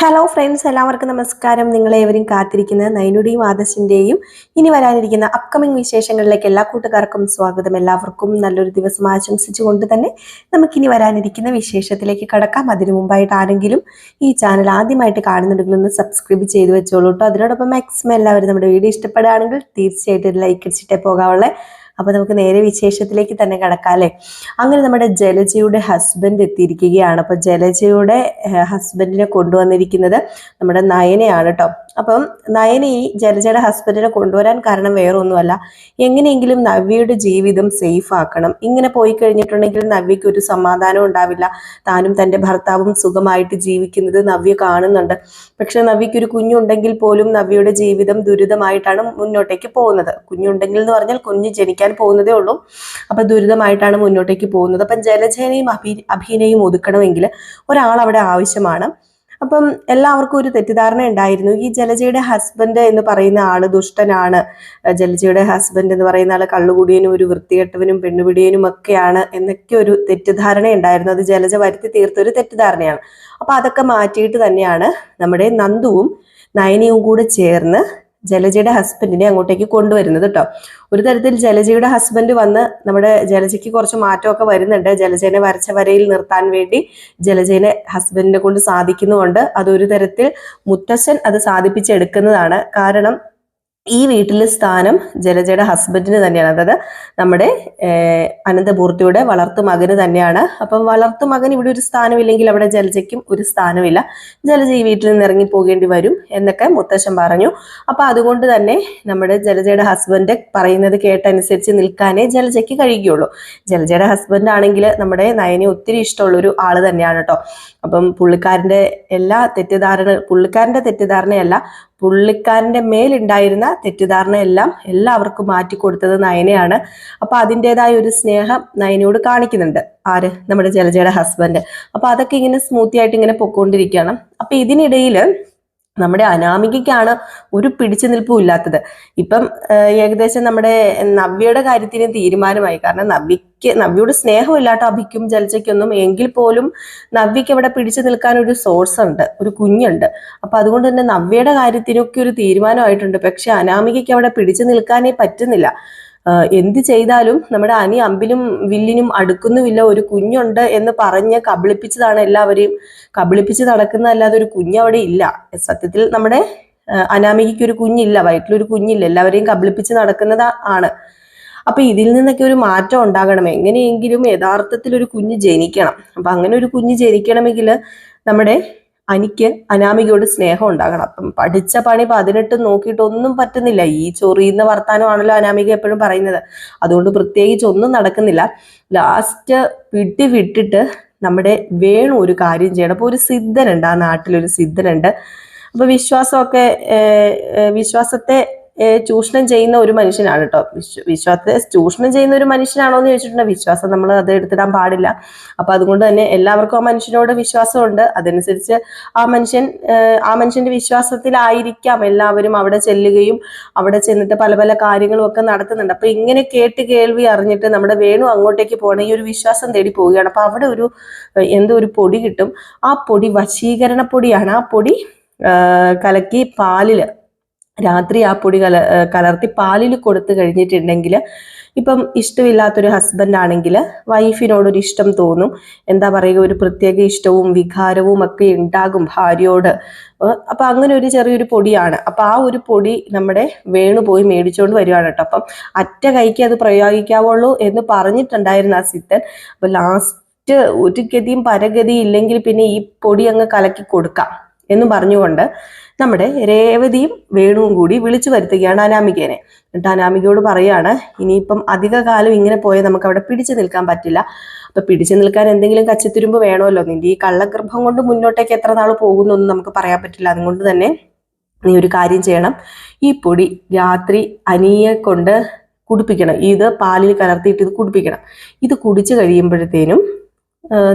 Hello friends, എല്ലാവർക്കും നമസ്കാരം. നിങ്ങളേവരും കാത്തിരിക്കുന്ന നൈനുടെയും ആദർശിൻ്റെയും ഇനി വരാനിരിക്കുന്ന അപ്കമിങ് വിശേഷങ്ങളിലേക്ക് എല്ലാ കൂട്ടുകാർക്കും സ്വാഗതം. എല്ലാവർക്കും നല്ലൊരു ദിവസം ആശംസിച്ചുകൊണ്ട് തന്നെ നമുക്കിനി വരാനിരിക്കുന്ന വിശേഷത്തിലേക്ക് കടക്കാം. അതിനു മുമ്പായിട്ട് ആരെങ്കിലും ഈ ചാനൽ ആദ്യമായിട്ട് കാണുന്നുണ്ടെങ്കിൽ ഒന്ന് സബ്സ്ക്രൈബ് ചെയ്ത് വെച്ചോളൂ കേട്ടോ. അതിനോടൊപ്പം മാക്സിമം എല്ലാവരും നമ്മുടെ വീഡിയോ ഇഷ്ടപ്പെടുകയാണെങ്കിൽ തീർച്ചയായിട്ടും ലൈക്ക് അടിച്ചിട്ടേ പോകാവുള്ളേ. അപ്പൊ നമുക്ക് നേരെ വിശേഷത്തിലേക്ക് തന്നെ കടക്കാം അല്ലേ. അങ്ങനെ നമ്മുടെ ജലജയുടെ ഹസ്ബൻഡ് എത്തിയിരിക്കുകയാണ്. അപ്പൊ ജലജയുടെ ഹസ്ബൻഡിനെ കൊണ്ടുവന്നിരിക്കുന്നത് നമ്മുടെ നയനയാണ് കേട്ടോ. അപ്പം നയന ഈ ജലജയുടെ ഹസ്ബൻഡിനെ കൊണ്ടുവരാൻ കാരണം വേറെ ഒന്നുമല്ല, എങ്ങനെയെങ്കിലും നവ്യയുടെ ജീവിതം സേഫ് ആക്കണം. ഇങ്ങനെ പോയി കഴിഞ്ഞിട്ടുണ്ടെങ്കിൽ നവ്യക്ക് ഒരു സമാധാനം ഉണ്ടാവില്ല. താനും തൻ്റെ ഭർത്താവും സുഖമായിട്ട് ജീവിക്കുന്നത് നവ്യ കാണുന്നുണ്ട്. പക്ഷെ നവ്യക്ക് ഒരു കുഞ്ഞുണ്ടെങ്കിൽ പോലും നവ്യയുടെ ജീവിതം ദുരിതമായിട്ടാണ് മുന്നോട്ടേക്ക് പോകുന്നത്. കുഞ്ഞുണ്ടെങ്കിൽ എന്ന് പറഞ്ഞാൽ കുഞ്ഞ് ജനിക്കാൻ പോകുന്നതേ ഉള്ളൂ. അപ്പൊ ദുരിതമായിട്ടാണ് മുന്നോട്ടേക്ക് പോകുന്നത്. അപ്പം ജലജനെയും അഭിനയും ഒതുക്കണമെങ്കിൽ ഒരാൾ അവിടെ ആവശ്യമാണ്. അപ്പം എല്ലാവർക്കും ഒരു തെറ്റിദ്ധാരണ ഉണ്ടായിരുന്നു, ഈ ജലജയുടെ ഹസ്ബൻഡ് എന്ന് പറയുന്ന ആള് ദുഷ്ടനാണ്, ജലജയുടെ ഹസ്ബൻഡ് എന്ന് പറയുന്ന ആള് കള്ളുകുടിയനും ഒരു വൃത്തികെട്ടവനും പെണ്ണുപിടിയനും ഒക്കെയാണ് എന്നൊക്കെ ഒരു തെറ്റിദ്ധാരണ ഉണ്ടായിരുന്നു. അത് ജലജ വരുത്തി തീർത്തൊരു തെറ്റിദ്ധാരണയാണ്. അപ്പൊ അതൊക്കെ മാറ്റിയിട്ട് തന്നെയാണ് നമ്മുടെ നന്ദുവും നയനയും കൂടെ ചേർന്ന് ജലജയുടെ ഹസ്ബൻഡിനെ അങ്ങോട്ടേക്ക് കൊണ്ടുവരുന്നത് കേട്ടോ. ഒരു തരത്തിൽ ജലജയുടെ ഹസ്ബൻഡ് വന്ന് നമ്മുടെ ജലജയ്ക്ക് കുറച്ച് മാറ്റമൊക്കെ വരുന്നുണ്ട്. ജലജനെ വരച്ച വരയിൽ നിർത്താൻ വേണ്ടി ജലജനെ ഹസ്ബൻഡിനെ കൊണ്ട് സാധിക്കുന്നുമുണ്ട്. അതൊരു തരത്തിൽ മുത്തശ്ശൻ അത് സാധിപ്പിച്ചെടുക്കുന്നതാണ്. കാരണം ഈ വീട്ടിലെ സ്ഥാനം ജലജയുടെ ഹസ്ബൻഡിന് തന്നെയാണ്, അതായത് നമ്മുടെ അനന്തപൂർത്തിയുടെ വളർത്തുമകന് തന്നെയാണ്. അപ്പം വളർത്തുമകൻ ഇവിടെ ഒരു സ്ഥാനമില്ലെങ്കിൽ അവിടെ ജലജയ്ക്കും ഒരു സ്ഥാനമില്ല. ജലജ ഈ വീട്ടിൽ നിന്ന് ഇറങ്ങി പോകേണ്ടി വരും എന്നൊക്കെ മുത്തശ്ശൻ പറഞ്ഞു. അപ്പൊ അതുകൊണ്ട് തന്നെ നമ്മുടെ ജലജയുടെ ഹസ്ബൻഡ് പറയുന്നത് കേട്ടനുസരിച്ച് നിൽക്കാനേ ജലജയ്ക്ക് കഴിയുകയുള്ളൂ. ജലജയുടെ ഹസ്ബൻഡ് ആണെങ്കിൽ നമ്മുടെ നയനെ ഒത്തിരി ഇഷ്ടമുള്ള ഒരു ആള് തന്നെയാണ് കേട്ടോ. അപ്പം പുള്ളിക്കാരന്റെ തെറ്റിദ്ധാരണയല്ല, പുള്ളിക്കാരന്റെ മേലുണ്ടായിരുന്ന തെറ്റിദ്ധാരണയെല്ലാം എല്ലാവർക്കും മാറ്റിക്കൊടുത്തത് നയനയാണ്. അപ്പൊ അതിൻ്റെതായ ഒരു സ്നേഹം നയനയോട് കാണിക്കുന്നുണ്ട് ആര്, നമ്മുടെ ജലജയുടെ ഹസ്ബൻഡ്. അപ്പൊ അതൊക്കെ ഇങ്ങനെ സ്മൂത്തി ആയിട്ട് ഇങ്ങനെ പൊക്കോണ്ടിരിക്കുകയാണ്. അപ്പൊ ഇതിനിടയിൽ നമ്മുടെ അനാമികയ്ക്കാണ് ഒരു പിടിച്ചു നിൽപ്പും ഇല്ലാത്തത്. ഇപ്പം ഏകദേശം നമ്മുടെ നവ്യയുടെ കാര്യത്തിന് തീരുമാനമായി. കാരണം നവ്യയോട് സ്നേഹമില്ലാട്ടോ അഭിക്കും ജലജയ്ക്കൊന്നും. എങ്കിൽ പോലും നവ്യയ്ക്ക് അവിടെ പിടിച്ചു നിൽക്കാൻ ഒരു സോഴ്സ് ഉണ്ട്, ഒരു കുഞ്ഞുണ്ട്. അപ്പൊ അതുകൊണ്ട് തന്നെ നവ്യയുടെ കാര്യത്തിനൊക്കെ ഒരു തീരുമാനമായിട്ടുണ്ട്. പക്ഷെ അനാമികയ്ക്ക് അവിടെ പിടിച്ചു നിൽക്കാനേ പറ്റുന്നില്ല. എന്ത് ചെയ്താലും നമ്മുടെ അനി അമ്പിലും വില്ലിനും അടുക്കുന്നുമില്ല. ഒരു കുഞ്ഞുണ്ട് എന്ന് പറഞ്ഞ് കബളിപ്പിച്ചതാണ് എല്ലാവരെയും. കബളിപ്പിച്ച് നടക്കുന്നതല്ലാതെ ഒരു കുഞ്ഞവിടെ ഇല്ല. സത്യത്തിൽ നമ്മുടെ അനാമികയ്ക്ക് ഒരു കുഞ്ഞില്ല, വയറ്റിലൊരു കുഞ്ഞില്ല, എല്ലാവരെയും കബളിപ്പിച്ച് നടക്കുന്നത് ആണ്. അപ്പൊ ഇതിൽ നിന്നൊക്കെ ഒരു മാറ്റം ഉണ്ടാകണം. എങ്ങനെയെങ്കിലും യഥാർത്ഥത്തിൽ ഒരു കുഞ്ഞ് ജനിക്കണം. അപ്പൊ അങ്ങനെ ഒരു കുഞ്ഞ് ജനിക്കണമെങ്കിൽ നമ്മുടെ അനിക്ക് അനാമികയോട് സ്നേഹം ഉണ്ടാകണം. അപ്പം പഠിച്ച പണി 18 നോക്കിയിട്ടൊന്നും പറ്റുന്നില്ല. ഈ ചൊറിയുന്ന വർത്താനമാണല്ലോ അനാമിക എപ്പോഴും പറയുന്നത്. അതുകൊണ്ട് പ്രത്യേകിച്ച് ഒന്നും നടക്കുന്നില്ല. ലാസ്റ്റ് വിട്ടിട്ട് നമ്മുടെ വേണു ഒരു കാര്യം ചെയ്യണം. അപ്പൊ ഒരു സിദ്ധനുണ്ട്, ആ നാട്ടിലൊരു സിദ്ധനുണ്ട്. അപ്പൊ വിശ്വാസത്തെ ചൂഷണം ചെയ്യുന്ന ഒരു മനുഷ്യനാണ് കേട്ടോ. വിശ്വാസത്തെ ചൂഷണം ചെയ്യുന്ന ഒരു മനുഷ്യനാണോ എന്ന് ചോദിച്ചിട്ടുണ്ടെങ്കിൽ വിശ്വാസം നമ്മൾ അത് എടുത്തിടാൻ പാടില്ല. അപ്പൊ അതുകൊണ്ട് തന്നെ എല്ലാവർക്കും ആ മനുഷ്യനോട് വിശ്വാസമുണ്ട്. അതനുസരിച്ച് ആ മനുഷ്യന്റെ വിശ്വാസത്തിലായിരിക്കാം എല്ലാവരും അവിടെ ചെല്ലുകയും അവിടെ ചെന്നിട്ട് പല പല കാര്യങ്ങളും ഒക്കെ നടത്തുന്നുണ്ട്. അപ്പൊ ഇങ്ങനെ കേൾവി അറിഞ്ഞിട്ട് നമ്മുടെ വേണു അങ്ങോട്ടേക്ക് പോകണം, ഈ ഒരു വിശ്വാസം തേടി പോവുകയാണ്. അപ്പൊ അവിടെ എന്തോ ഒരു പൊടി കിട്ടും. ആ പൊടി വശീകരണ പൊടിയാണ്. ആ പൊടി കലക്കി പാലില് രാത്രി ആ പൊടി കലർത്തി പാലിൽ കൊടുത്തു കഴിഞ്ഞിട്ടുണ്ടെങ്കിൽ, ഇപ്പം ഇഷ്ടമില്ലാത്തൊരു ഹസ്ബൻഡ് ആണെങ്കിൽ വൈഫിനോടൊരു ഇഷ്ടം തോന്നും. എന്താ പറയുക, ഒരു പ്രത്യേക ഇഷ്ടവും വികാരവും ഒക്കെ ഉണ്ടാകും ഭാര്യയോട്. അപ്പൊ അങ്ങനെ ഒരു ചെറിയൊരു പൊടിയാണ്. അപ്പൊ ആ ഒരു പൊടി നമ്മുടെ വേണു പോയി മേടിച്ചുകൊണ്ട് വരുവാണ് കേട്ടോ. അപ്പം അറ്റ കൈക്ക് അത് പ്രയോഗിക്കാവുള്ളൂ എന്ന് പറഞ്ഞിട്ടുണ്ടായിരുന്നു ആ സിദ്ധൻ. അപ്പൊ ലാസ്റ്റ് ഒരു ഗതിയും പരഗതിയും ഇല്ലെങ്കിൽ പിന്നെ ഈ പൊടി അങ്ങ് കലക്കി കൊടുക്കാം എന്ന് പറഞ്ഞുകൊണ്ട് നമ്മുടെ രേവതിയും വേണുവും കൂടി വിളിച്ചു വരുത്തുകയാണ് അനാമികേനെ. എന്നിട്ട് അനാമികയോട് പറയാണ്, ഇനിയിപ്പം അധിക കാലം ഇങ്ങനെ പോയാൽ നമുക്ക് അവിടെ പിടിച്ചു നിൽക്കാൻ പറ്റില്ല. അപ്പൊ പിടിച്ചു നിൽക്കാൻ എന്തെങ്കിലും കച്ചിത്തുരുമ്പ് വേണമല്ലോ. നിന്റെ ഈ കള്ളഗർഭം കൊണ്ട് മുന്നോട്ടേക്ക് എത്ര നാൾ പോകുന്നൊന്നും നമുക്ക് പറയാൻ പറ്റില്ല. അതുകൊണ്ട് തന്നെ നീ ഒരു കാര്യം ചെയ്യണം, ഈ പൊടി രാത്രി അനിയെ കൊണ്ട് കുടിപ്പിക്കണം. ഇത് പാലിൽ കലർത്തിയിട്ട് ഇത് കുടിപ്പിക്കണം. ഇത് കുടിച്ചു കഴിയുമ്പോഴത്തേനും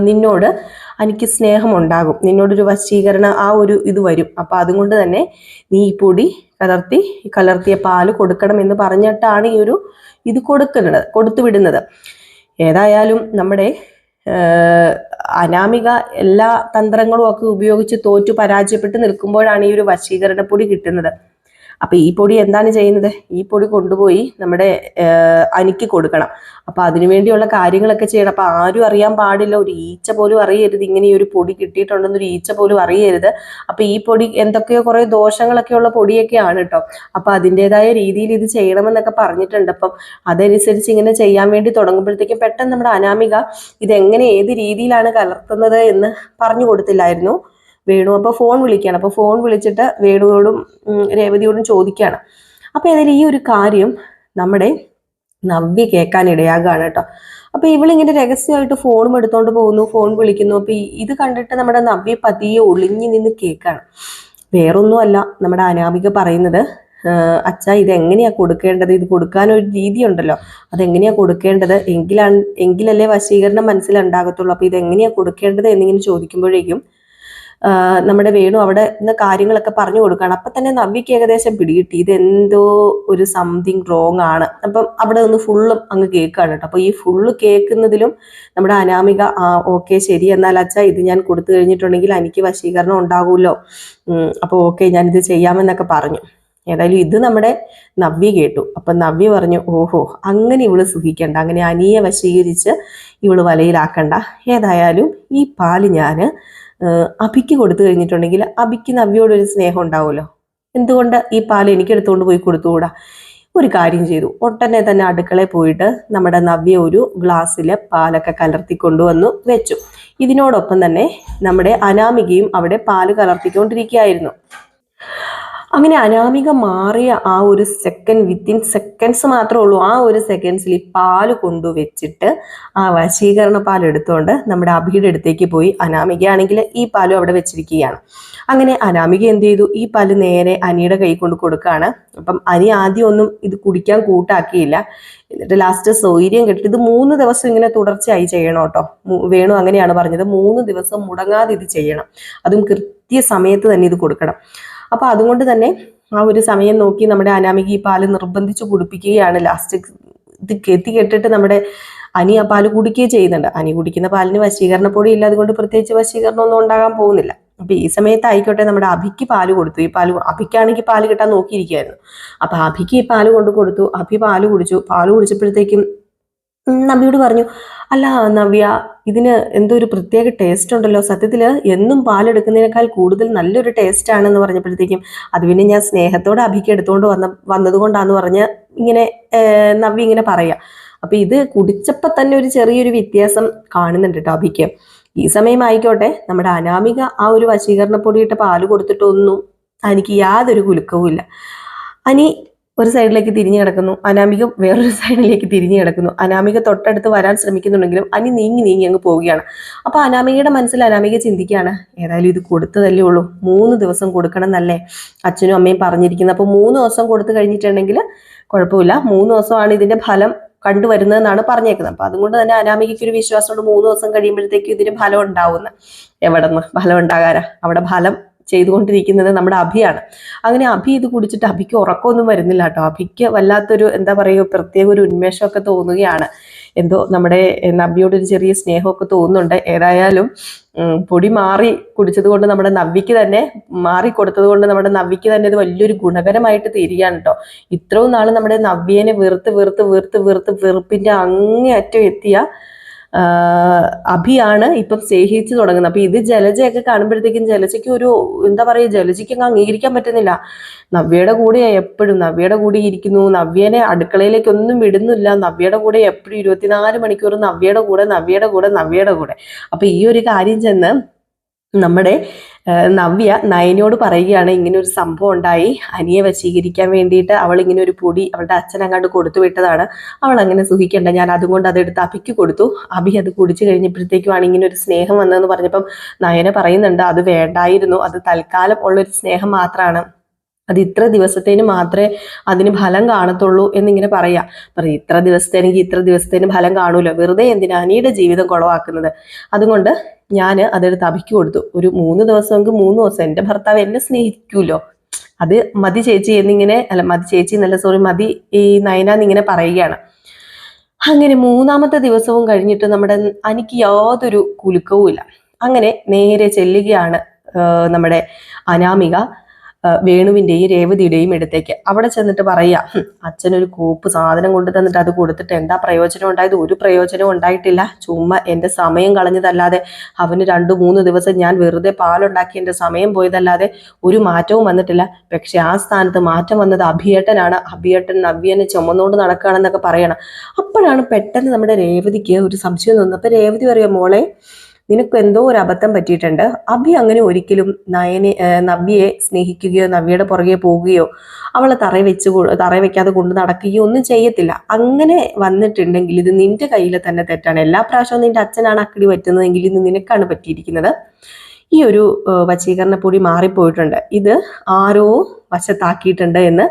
നിന്നോട് എനിക്ക് സ്നേഹം ഉണ്ടാകും, നിന്നോടൊരു വശീകരണ ആ ഒരു ഇത് വരും. അപ്പൊ അതുകൊണ്ട് തന്നെ നീ ഈ പൊടി കലർത്തിയ പാല് കൊടുക്കണം എന്ന് പറഞ്ഞിട്ടാണ് ഈ ഒരു ഇത് കൊടുത്തു വിടുന്നത്. ഏതായാലും നമ്മുടെ അനാമിക എല്ലാ തന്ത്രങ്ങളും ഒക്കെ ഉപയോഗിച്ച് തോറ്റു പരാജയപ്പെട്ട് നിൽക്കുമ്പോഴാണ് ഈ ഒരു വശീകരണ പൊടി കിട്ടുന്നത്. അപ്പൊ ഈ പൊടി എന്താണ് ചെയ്യുന്നത്? ഈ പൊടി കൊണ്ടുപോയി നമ്മുടെ അനിക്ക് കൊടുക്കണം. അപ്പൊ അതിനുവേണ്ടിയുള്ള കാര്യങ്ങളൊക്കെ ചെയ്യണം. അപ്പൊ ആരും അറിയാൻ പാടില്ല, ഒരു ഈച്ച പോലും അറിയരുത് ഇങ്ങനെ ഈ ഒരു പൊടി കിട്ടിയിട്ടുണ്ടെന്നൊരു ഈച്ച പോലും അറിയരുത്. അപ്പൊ ഈ പൊടി എന്തൊക്കെയോ കുറെ ദോഷങ്ങളൊക്കെ ഉള്ള പൊടിയൊക്കെയാണ് കേട്ടോ. അപ്പൊ അതിൻ്റെതായ രീതിയിൽ ഇത് ചെയ്യണമെന്നൊക്കെ പറഞ്ഞിട്ടുണ്ട്. അപ്പം അതനുസരിച്ച് ഇങ്ങനെ ചെയ്യാൻ വേണ്ടി തുടങ്ങുമ്പോഴത്തേക്കും പെട്ടെന്ന് നമ്മുടെ അനാമിക ഇതെങ്ങനെ ഏത് രീതിയിലാണ് കലർത്തുന്നത് എന്ന് പറഞ്ഞു കൊടുത്തില്ലായിരുന്നു വേണു. അപ്പോൾ ഫോൺ വിളിക്കുകയാണ്. അപ്പോൾ ഫോൺ വിളിച്ചിട്ട് വേണുവോടും രേവതിയോടും ചോദിക്കുകയാണ്. അപ്പോൾ ഏതായാലും ഈ ഒരു കാര്യം നമ്മുടെ നവ്യ കേൾക്കാൻ ഇടയാകുകയാണ് കേട്ടോ. അപ്പൊ ഇവളിങ്ങനെ രഹസ്യമായിട്ട് ഫോണും എടുത്തോണ്ട് പോകുന്നു, ഫോൺ വിളിക്കുന്നു. അപ്പൊ ഇത് കണ്ടിട്ട് നമ്മുടെ നവ്യ പതിയെ ഒളിഞ്ഞു നിന്ന് കേൾക്കാണ്. വേറൊന്നുമല്ല, നമ്മുടെ അനാമിക പറയുന്നത്, അച്ഛ ഇതെങ്ങനെയാ കൊടുക്കേണ്ടത്, ഇത് കൊടുക്കാനൊരു രീതി ഉണ്ടല്ലോ, അതെങ്ങനെയാ കൊടുക്കേണ്ടത്, എങ്കിലല്ലേ വശീകരണം മനസ്സിലുണ്ടാകത്തുള്ളൂ. അപ്പൊ ഇതെങ്ങനെയാ കൊടുക്കേണ്ടത് എന്നിങ്ങനെ ചോദിക്കുമ്പോഴേക്കും നമ്മുടെ വേണു അവിടെ നിന്ന് കാര്യങ്ങളൊക്കെ പറഞ്ഞു കൊടുക്കുകയാണ്. അപ്പൊ തന്നെ നവ്യക്ക് ഏകദേശം പിടികിട്ടി ഇതെന്തോ ഒരു സംതിങ് റോങ് ആണ്. അപ്പം അവിടെ നിന്ന് ഫുള്ളും അങ്ങ് കേൾക്കുകയാണ് കേട്ടോ. അപ്പൊ ഈ ഫുള്ള് കേൾക്കുന്നതിലും നമ്മുടെ അനാമിക ഓക്കെ ശരി, എന്നാൽ അച്ഛാ ഇത് ഞാൻ കൊടുത്തു കഴിഞ്ഞിട്ടുണ്ടെങ്കിൽ എനിക്ക് വശീകരണം ഉണ്ടാകുമല്ലോ, അപ്പോൾ ഓക്കെ ഞാനിത് ചെയ്യാമെന്നൊക്കെ പറഞ്ഞു. ഏതായാലും ഇത് നമ്മുടെ നവ്യ കേട്ടു. അപ്പൊ നവ്യ പറഞ്ഞു, ഓഹോ അങ്ങനെ ഇവള് സുഖിക്കണ്ട, അങ്ങനെ അനിയെ വശീകരിച്ച് ഇവള് വലയിലാക്കണ്ട. ഏതായാലും ഈ പാല് ഞാൻ അഭിക്ക് കൊടുത്തു കഴിഞ്ഞിട്ടുണ്ടെങ്കിൽ അഭിക്ക് നവ്യോടൊരു സ്നേഹം ഉണ്ടാവുമല്ലോ, എന്തുകൊണ്ട് ഈ പാല് എനിക്ക് എടുത്തുകൊണ്ട് പോയി കൊടുത്തുകൂടാ? ഒരു കാര്യം ചെയ്തു, ഒട്ടനെ തന്നെ അടുക്കളയിൽ പോയിട്ട് നമ്മുടെ നവ്യ ഒരു ഗ്ലാസ്സിൽ പാലൊക്കെ കലർത്തി കൊണ്ടുവന്നു വെച്ചു. ഇതിനോടൊപ്പം തന്നെ നമ്മുടെ അനാമികയും അവിടെ പാല് കലർത്തിക്കൊണ്ടിരിക്കുകയായിരുന്നു. അങ്ങനെ അനാമിക മാറിയ ആ ഒരു സെക്കൻഡ്, വിത്തിൻ സെക്കൻഡ്സ് മാത്രമേ ഉള്ളൂ, ആ ഒരു സെക്കൻഡ്സിൽ ഈ പാല് കൊണ്ടുവച്ചിട്ട് ആ വശീകരണ പാൽ എടുത്തുകൊണ്ട് നമ്മുടെ അഭിയുടെ അടുത്തേക്ക് പോയി. അനാമികയാണെങ്കിൽ ഈ പാലും അവിടെ വെച്ചിരിക്കുകയാണ്. അങ്ങനെ അനാമിക എന്ത് ചെയ്തു, ഈ പാല് നേരെ അനിയുടെ കൈ കൊണ്ട് കൊടുക്കുകയാണ്. അപ്പം അനി ആദ്യം ഒന്നും ഇത് കുടിക്കാൻ കൂട്ടാക്കിയില്ല. എന്നിട്ട് ലാസ്റ്റ് സൗകര്യം കെട്ടിട്ട് ഇത് 3 ദിവസം ഇങ്ങനെ തുടർച്ചയായി ചെയ്യണം കേട്ടോ. വേണു അങ്ങനെയാണ് പറഞ്ഞത്, 3 ദിവസം മുടങ്ങാതെ ഇത് ചെയ്യണം, അതും കൃത്യസമയത്ത് തന്നെ ഇത് കൊടുക്കണം. അപ്പൊ അതുകൊണ്ട് തന്നെ ആ ഒരു സമയം നോക്കി നമ്മുടെ അനാമിക ഈ പാല് നിർബന്ധിച്ച് കുടിപ്പിക്കുകയാണ്. ലാസ്റ്റ് ഇത് കെട്ടിട്ട് നമ്മുടെ അനി ആ പാല് കുടിക്കുകയും ചെയ്യുന്നുണ്ട്. അനി കുടിക്കുന്ന പാലിന് വശീകരണ പൊടി ഇല്ല, അതുകൊണ്ട് പ്രത്യേകിച്ച് വശീകരണം ഒന്നും ഉണ്ടാകാൻ പോകുന്നില്ല. അപ്പൊ ഈ സമയത്ത് ആയിക്കോട്ടെ നമ്മുടെ അഭിക്ക് പാല് കൊടുത്തു. ഈ പാല് അഭിക്കാണെങ്കിൽ പാല് കിട്ടാൻ നോക്കിയിരിക്കുകയായിരുന്നു. അപ്പൊ അഭിക്ക് ഈ പാല് കൊണ്ട് കൊടുത്തു. അഭി പാല് കുടിച്ചു. പാല് കുടിച്ചപ്പോഴത്തേക്കും നവ്യോട് പറഞ്ഞു, അല്ല നവ്യ ഇതിന് എന്തോ ഒരു പ്രത്യേക ടേസ്റ്റ് ഉണ്ടല്ലോ, സത്യത്തിൽ എന്നും പാലെടുക്കുന്നതിനേക്കാൾ കൂടുതൽ നല്ലൊരു ടേസ്റ്റ് ആണെന്ന് പറഞ്ഞപ്പോഴത്തേക്കും അത് പിന്നെ ഞാൻ സ്നേഹത്തോടെ അഭിക്ക് എടുത്തുകൊണ്ട് വന്നത് കൊണ്ടാന്ന് പറഞ്ഞ് ഇങ്ങനെ നവ്യ ഇങ്ങനെ പറയാം. അപ്പൊ ഇത് കുടിച്ചപ്പോൾ തന്നെ ഒരു ചെറിയൊരു വ്യത്യാസം കാണുന്നുണ്ട് കേട്ടോ അഭിക്ക്. ഈ സമയം ആയിക്കോട്ടെ നമ്മുടെ അനാമിക ആ ഒരു വശീകരണ പൊടിയിട്ട പാല് കൊടുത്തിട്ടൊന്നും എനിക്ക് യാതൊരു കുലുക്കവും ഇല്ല. അനി ഒരു സൈഡിലേക്ക് തിരിഞ്ഞു കിടക്കുന്നു, അനാമിക വേറൊരു സൈഡിലേക്ക് തിരിഞ്ഞു കിടക്കുന്നു. അനാമിക തൊട്ടടുത്ത് വരാൻ ശ്രമിക്കുന്നുണ്ടെങ്കിലും അനി നീങ്ങി അങ്ങ് പോവുകയാണ്. അപ്പൊ അനാമികയുടെ മനസ്സിൽ അനാമിക ചിന്തിക്കുകയാണ്, ഏതായാലും ഇത് കൊടുത്തതല്ലേ ഉള്ളൂ, 3 ദിവസം കൊടുക്കണം എന്നല്ലേ അച്ഛനും അമ്മയും പറഞ്ഞിരിക്കുന്നത്. അപ്പൊ 3 ദിവസം കൊടുത്തു കഴിഞ്ഞിട്ടുണ്ടെങ്കിൽ കുഴപ്പമില്ല, 3 ദിവസമാണ് ഇതിന്റെ ഫലം കണ്ടുവരുന്നതെന്നാണ് പറഞ്ഞേക്കുന്നത്. അപ്പൊ അതുകൊണ്ട് തന്നെ അനാമികയ്ക്ക് ഒരു വിശ്വാസമുണ്ട് 3 ദിവസം കഴിയുമ്പോഴത്തേക്കും ഇതിന് ഫലം ഉണ്ടാവുന്ന. എവിടെ നിന്ന് ഫലം ഉണ്ടാകാനാ, അവിടെ ഫലം ചെയ്തുകൊണ്ടിരിക്കുന്നത് നമ്മുടെ അഭിയാണ്. അങ്ങനെ അഭി ഇത് കുടിച്ചിട്ട് അഭിക്ക് ഉറക്കമൊന്നും വരുന്നില്ല കേട്ടോ. അഭിക്ക് വല്ലാത്തൊരു എന്താ പറയുക പ്രത്യേക ഒരു ഉന്മേഷമൊക്കെ തോന്നുകയാണ്. എന്തോ നമ്മുടെ നവ്യോടൊരു ചെറിയ സ്നേഹമൊക്കെ തോന്നുന്നുണ്ട്. ഏതായാലും പൊടി മാറി കുടിച്ചത് കൊണ്ട് നമ്മുടെ നവ്യക്ക് തന്നെ മാറി കൊടുത്തത് കൊണ്ട് നമ്മുടെ നവ്യക്ക് തന്നെ ഇത് വലിയൊരു ഗുണകരമായിട്ട് തീരുകയാണ് കേട്ടോ. ഇത്രയും നാൾ നമ്മുടെ നവ്യേനെ വെറുപ്പിന്റെ അങ്ങേയറ്റം എത്തിയ അഭിയാണ് ഇപ്പം സ്നേഹിച്ചു തുടങ്ങുന്നത്. അപ്പൊ ഇത് ജലജയൊക്കെ കാണുമ്പോഴത്തേക്കും ജലജയ്ക്ക് ഒരു എന്താ പറയുക, ജലജയ്ക്ക് അങ്ങ് അംഗീകരിക്കാൻ പറ്റുന്നില്ല. നവ്യയുടെ കൂടെ എപ്പോഴും നവ്യയുടെ കൂടെ ഇരിക്കുന്നു, നവ്യനെ അടുക്കളയിലേക്കൊന്നും വിടുന്നില്ല, നവ്യയുടെ കൂടെ എപ്പോഴും 24 മണിക്കൂർ നവ്യയുടെ കൂടെ. അപ്പൊ ഈ ഒരു കാര്യം ചെന്ന് നമ്മുടെ നവ്യ നയനോട് പറയുകയാണ്, ഇങ്ങനെ ഒരു സംഭവം ഉണ്ടായി, അനിയെ വശീകരിക്കാൻ വേണ്ടിയിട്ട് അവൾ ഇങ്ങനെ ഒരു പൊടി അവളുടെ അച്ഛൻ അങ്ങോട്ട് കൊടുത്തു വിട്ടതാണ്, അവൾ അങ്ങനെ സുഖിക്കണ്ട, ഞാൻ അതുകൊണ്ട് അതെടുത്ത് അഭിക്ക് കൊടുത്തു, അഭി അത് കുടിച്ചു കഴിഞ്ഞപ്പോഴത്തേക്കുമാണ് ഇങ്ങനെ ഒരു സ്നേഹം വന്നതെന്ന് പറഞ്ഞപ്പം നയന പറയുന്നുണ്ട്, അത് വേണ്ടായിരുന്നു, അത് തൽക്കാലം ഉള്ളൊരു സ്നേഹം മാത്രമാണ്, അത് ഇത്ര ദിവസത്തേന് മാത്രമേ അതിന് ഫലം കാണത്തുള്ളൂ എന്നിങ്ങനെ പറയാം. ഇത്ര ദിവസത്തേന് ഫലം കാണൂല, വെറുതെ എന്തിനാ അനിയുടെ ജീവിതം കുളവാക്കുന്നത്, അതുകൊണ്ട് ഞാൻ അതെടുത്ത് അഭിക്ക് കൊടുത്തു, ഒരു 3 ദിവസമെങ്കിൽ 3 ദിവസം എൻ്റെ ഭർത്താവ് എന്നെ സ്നേഹിക്കൂലോ, അത് മതി ചേച്ചി എന്നിങ്ങനെ, അല്ല മതി ചേച്ചി എന്നല്ല, സോറി മതി ഈ നയന എന്നിങ്ങനെ പറയുകയാണ്. അങ്ങനെ 3-ാമത്തെ ദിവസവും കഴിഞ്ഞിട്ട് നമ്മുടെ അനിക്ക് യാതൊരു കുലുക്കവുമില്ല. അങ്ങനെ നേരെ ചെല്ലുകയാണ് നമ്മുടെ അനാമിക വേണുവിന്റെയും രേവതിയുടെയും അടുത്തേക്ക്. അവിടെ ചെന്നിട്ട് പറയാ, അച്ഛനൊരു കോപ്പ് സാധനം കൊണ്ടു തന്നിട്ട് അത് കൊടുത്തിട്ട് എന്താ പ്രയോജനം ഉണ്ടായത്? ഒരു പ്രയോജനവും ഉണ്ടായിട്ടില്ല. ചുമ്മാ എന്റെ സമയം കളഞ്ഞതല്ലാതെ, അവന് 2-3 ദിവസം ഞാൻ വെറുതെ പാലുണ്ടാക്കി എന്റെ സമയം പോയതല്ലാതെ ഒരു മാറ്റവും വന്നിട്ടില്ല. പക്ഷെ ആ സ്ഥാനത്ത് മാറ്റം വന്നത് അഭിയേട്ടനാണ്. അഭിയേട്ടൻ നവ്യനെ ചുമന്നുകൊണ്ട് നടക്കുകയാണെന്നൊക്കെ പറയണം. അപ്പോഴാണ് പെട്ടെന്ന് നമ്മുടെ രേവതിക്ക് ഒരു സംശയം തോന്നുന്നത്. അപ്പൊ രേവതി പറയാ, മോളെ നിനക്ക് എന്തോ ഒരു അബദ്ധം പറ്റിയിട്ടുണ്ട്. അഭി അങ്ങനെ ഒരിക്കലും നവ്യയെ സ്നേഹിക്കുകയോ നവ്യയുടെ പുറകെ പോവുകയോ അവളെ തറ വെക്കാതെ കൊണ്ട് നടക്കുകയോ ഒന്നും ചെയ്യത്തില്ല. അങ്ങനെ വന്നിട്ടുണ്ടെങ്കിൽ ഇത് നിന്റെ കയ്യിൽ തന്നെ തെറ്റാണ്. എല്ലാ പ്രാവശ്യവും നിന്റെ അച്ഛനാണ് അക്കടി പറ്റുന്നതെങ്കിൽ ഇത് നിനക്കാണ് പറ്റിയിരിക്കുന്നത്. ഈ ഒരു വശീകരണപ്പൊടി മാറിപ്പോയിട്ടുണ്ട്, ഇത് ആരോ വശത്താക്കിയിട്ടുണ്ട് എന്ന്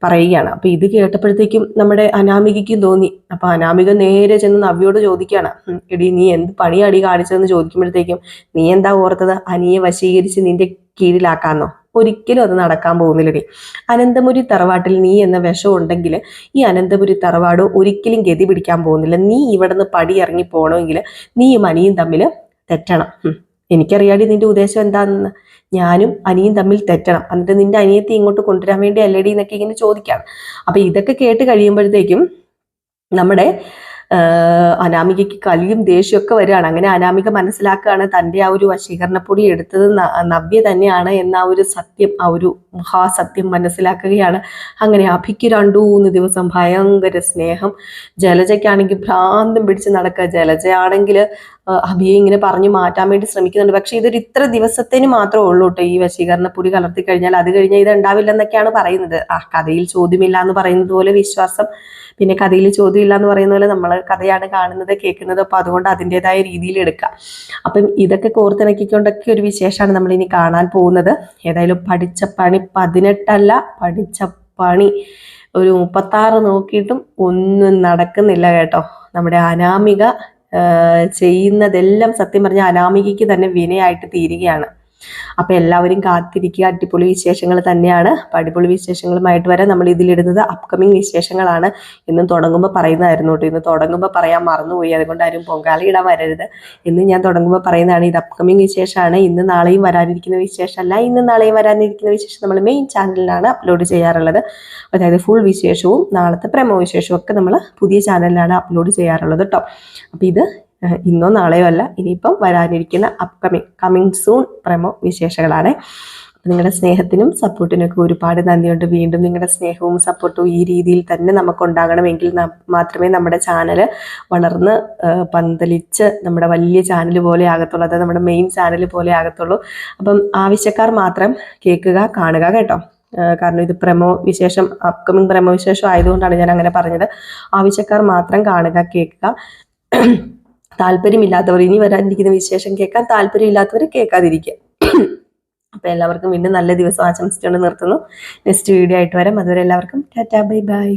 പറയുകയാണ്. അപ്പൊ ഇത് കേട്ടപ്പോഴത്തേക്കും നമ്മുടെ അനാമികയ്ക്കും തോന്നി. അപ്പൊ അനാമിക നേരെ ചെന്ന് നവ്യോട് ചോദിക്കുകയാണ്, എടി നീ എന്ത് പണിയാടി കാണിച്ചതെന്ന് ചോദിക്കുമ്പോഴത്തേക്കും, നീ എന്താ ഓർത്തത് അനിയെ വശീകരിച്ച് നിന്റെ കീഴിലാക്കാന്നോ? ഒരിക്കലും അത് നടക്കാൻ പോകുന്നില്ലടി. അനന്തപുരി തറവാട്ടിൽ നീ എന്ന വിഷം ഉണ്ടെങ്കിൽ ഈ അനന്തപുരി തറവാട് ഒരിക്കലും ഗതി പിടിക്കാൻ പോകുന്നില്ല. നീ ഇവിടുന്ന് പടി ഇറങ്ങി പോകണമെങ്കിൽ നീയും അനിയും തമ്മിൽ തെറ്റണം. എനിക്കറിയാടി നിന്റെ ഉദ്ദേശം എന്താണെന്ന്. ഞാനും അനിയും തമ്മിൽ തെറ്റണം, എന്നിട്ട് നിന്റെ അനിയത്തെ ഇങ്ങോട്ട് കൊണ്ടുവരാൻ വേണ്ടി അല്ലടി എന്നൊക്കെ ഇങ്ങനെ ചോദിക്കാം. അപ്പൊ ഇതൊക്കെ കേട്ട് കഴിയുമ്പോഴത്തേക്കും നമ്മുടെ അനാമികയ്ക്ക് കലിയും ദേഷ്യമൊക്കെ വരികയാണ്. അങ്ങനെ അനാമിക മനസ്സിലാക്കുകയാണ് തൻ്റെ ആ ഒരു വശീകരണപ്പൊടി എടുത്തത് നവ്യ തന്നെയാണ് എന്ന ആ ഒരു സത്യം, ആ ഒരു മഹാസത്യം മനസ്സിലാക്കുകയാണ്. അങ്ങനെ അഭിക്ക് 2-3 ദിവസം ഭയങ്കര സ്നേഹം. ജലജയ്ക്കാണെങ്കിൽ ഭ്രാന്തം പിടിച്ച് നടക്കുക. ജലജയാണെങ്കിൽ അഭിയെ ഇങ്ങനെ പറഞ്ഞു മാറ്റാൻ വേണ്ടി ശ്രമിക്കുന്നുണ്ട്. പക്ഷെ ഇതൊരു ഇത്ര ദിവസത്തിന് മാത്രമേ ഉള്ളൂ കേട്ടോ ഈ വശീകരണപ്പൊടി കലർത്തി കഴിഞ്ഞാൽ. അത് കഴിഞ്ഞാൽ ഇത് ഉണ്ടാവില്ലെന്നൊക്കെയാണ് പറയുന്നത്. കഥയിൽ ചോദ്യമില്ല എന്ന് പറയുന്നത് പോലെ വിശ്വാസം, പിന്നെ കഥയിൽ ചോദ്യമില്ല എന്ന് പറയുന്ന പോലെ നമ്മൾ കഥയാണ് കാണുന്നത് കേൾക്കുന്നത്. അപ്പൊ അതുകൊണ്ട് അതിൻ്റെതായ രീതിയിൽ എടുക്കാം. അപ്പം ഇതൊക്കെ കോർത്തിണക്കിക്കൊണ്ടൊക്കെ ഒരു വിശേഷമാണ് നമ്മൾ ഇനി കാണാൻ പോകുന്നത്. ഏതായാലും പഠിച്ച പണി 18 പഠിച്ച പണി ഒരു 36 നോക്കിയിട്ടും ഒന്നും നടക്കുന്നില്ല കേട്ടോ. നമ്മുടെ അനാമിക ചെയ്യുന്നതെല്ലാം സത്യം പറഞ്ഞ അനാമികയ്ക്ക് തന്നെ വിനയായിട്ട് തീരുകയാണ്. അപ്പൊ എല്ലാവരും കാത്തിരിക്കുക. അടിപൊളി വിശേഷങ്ങൾ തന്നെയാണ്. അപ്പൊ അടിപൊളി വിശേഷങ്ങളുമായിട്ട് വരെ നമ്മൾ ഇതിലിടുന്നത് അപ്കമിങ് വിശേഷങ്ങളാണ്. ഇന്നും തുടങ്ങുമ്പോൾ പറയുന്നതായിരുന്നു കേട്ടോ. ഇന്ന് തുടങ്ങുമ്പോൾ പറയാൻ മറന്നുപോയി, അതുകൊണ്ട് ആരും പൊങ്കാല ഇടാൻ വരരുത്. ഇന്ന് ഞാൻ തുടങ്ങുമ്പോൾ പറയുന്നതാണ്, ഇത് അപ്കമിങ് വിശേഷമാണ്. ഇന്ന് നാളെയും വരാനിരിക്കുന്ന വിശേഷമല്ല. ഇന്ന് നാളെയും വരാനിരിക്കുന്ന വിശേഷം നമ്മൾ മെയിൻ ചാനലിലാണ് അപ്ലോഡ് ചെയ്യാറുള്ളത്. അതായത് ഫുൾ വിശേഷവും നാളത്തെ പ്രമോ വിശേഷവും ഒക്കെ നമ്മൾ പുതിയ ചാനലിലാണ് അപ്ലോഡ് ചെയ്യാറുള്ളത് കേട്ടോ. അപ്പൊ ഇത് ഇന്നോ നാളെയോ അല്ല, ഇനിയിപ്പം വരാനിരിക്കുന്ന കമ്മിങ് സൂൺ പ്രമോ വിശേഷങ്ങളാണ്. നിങ്ങളുടെ സ്നേഹത്തിനും സപ്പോർട്ടിനും ഒക്കെ ഒരുപാട് നന്ദിയുണ്ട്. വീണ്ടും നിങ്ങളുടെ സ്നേഹവും സപ്പോർട്ടും ഈ രീതിയിൽ തന്നെ നമുക്ക് ഉണ്ടാകണമെങ്കിൽ മാത്രമേ നമ്മുടെ ചാനൽ വളർന്ന് പന്തലിച്ച് നമ്മുടെ വലിയ ചാനൽ പോലെ ആകത്തുള്ളൂ. അതായത് നമ്മുടെ മെയിൻ ചാനൽ പോലെ ആകത്തുള്ളൂ. അപ്പം ആവശ്യക്കാർ മാത്രം കേൾക്കുക, കാണുക കേട്ടോ. കാരണം ഇത് പ്രമോ വിശേഷം, അപ്കമിങ് പ്രമോ വിശേഷം ആയതുകൊണ്ടാണ് ഞാൻ അങ്ങനെ പറഞ്ഞത്. ആവശ്യക്കാർ മാത്രം കാണുക, കേൾക്കുക. താല്പര്യമില്ലാത്തവർ, ഇനി വരാനിരിക്കുന്ന വിശേഷം കേൾക്കാൻ താല്പര്യമില്ലാത്തവർ കേൾക്കാതിരിക്കുക. അപ്പൊ എല്ലാവർക്കും വീണ്ടും നല്ല ദിവസം ആശംസിച്ചുകൊണ്ട് നിർത്തുന്നു. നെക്സ്റ്റ് വീഡിയോ ആയിട്ട് വരാം. അതുവരെ എല്ലാവർക്കും ടാറ്റാ, ബൈ ബൈ.